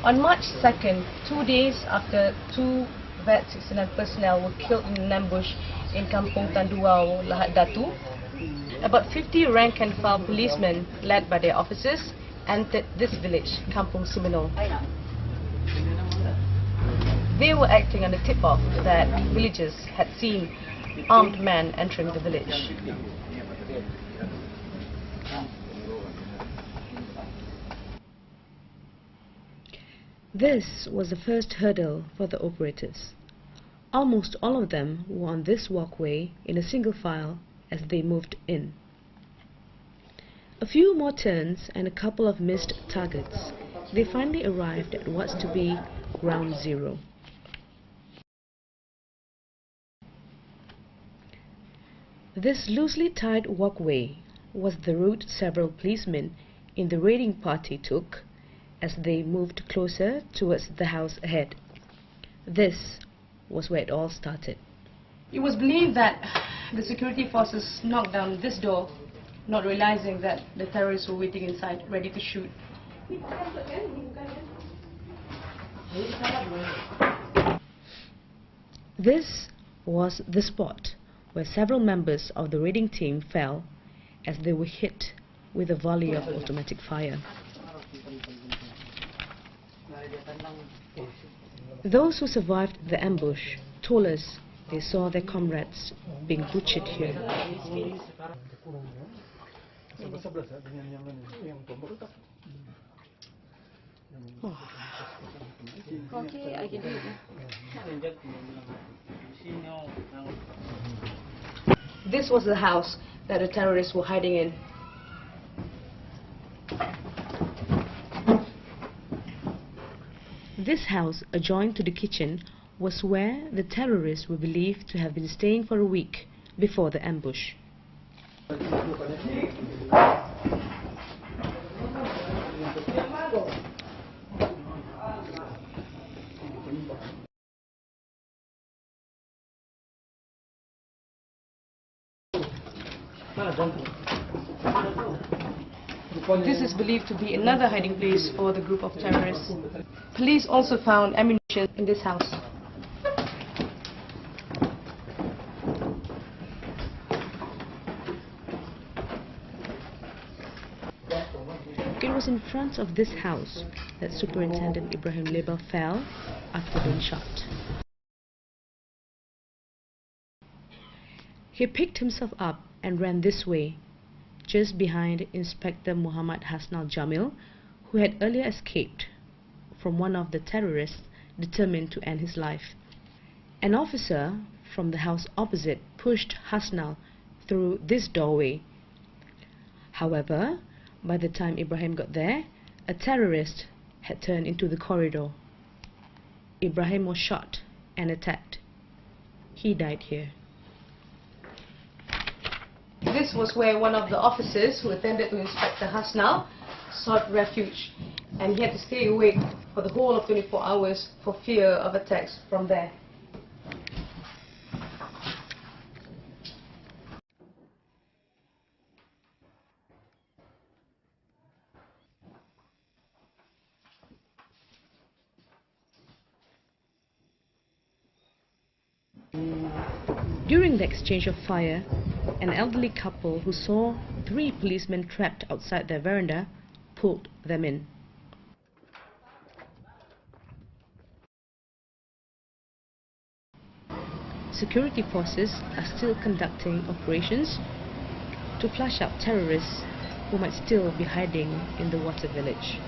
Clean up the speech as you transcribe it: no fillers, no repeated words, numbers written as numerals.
On March 2nd, 2 days after two VAT 69 personnel were killed in an ambush in Kampung Tanduau, Lahad Datu, about 50 rank and file policemen, led by their officers, entered this village, Kampung Simunul. They were acting on the tip-off that villagers had seen armed men entering the village. This was the first hurdle for the operatives. Almost all of them were on this walkway in a single file as they moved in. A few more turns and a couple of missed targets, they finally arrived at what's to be ground zero. This loosely tied walkway was the route several policemen in the raiding party took as they moved closer towards the house ahead. This was where it all started. It was believed that the security forces knocked down this door, not realizing that the terrorists were waiting inside, ready to shoot. This was the spot where several members of the raiding team fell as they were hit with a volley of automatic fire. Those who survived the ambush told us they saw their comrades being butchered here. This was the house that the terrorists were hiding in. This house, adjoined to the kitchen, was where the terrorists were believed to have been staying for a week before the ambush. This is believed to be another hiding place for the group of terrorists. Police also found ammunition in this house. It was in front of this house that Superintendent Ibrahim Lebel fell after being shot. He picked himself up and ran this way, just behind Inspector Muhammad Hasnal Jamil, who had earlier escaped from one of the terrorists determined to end his life. An officer from the house opposite pushed Hasnal through this doorway. However, by the time Ibrahim got there, a terrorist had turned into the corridor. Ibrahim was shot and attacked. He died here. This was where one of the officers who attended to Inspector Hasnal sought refuge, and he had to stay awake for the whole of 24 hours for fear of attacks from there. During the exchange of fire, an elderly couple who saw 3 policemen trapped outside their veranda pulled them in. Security forces are still conducting operations to flush out terrorists who might still be hiding in the water village.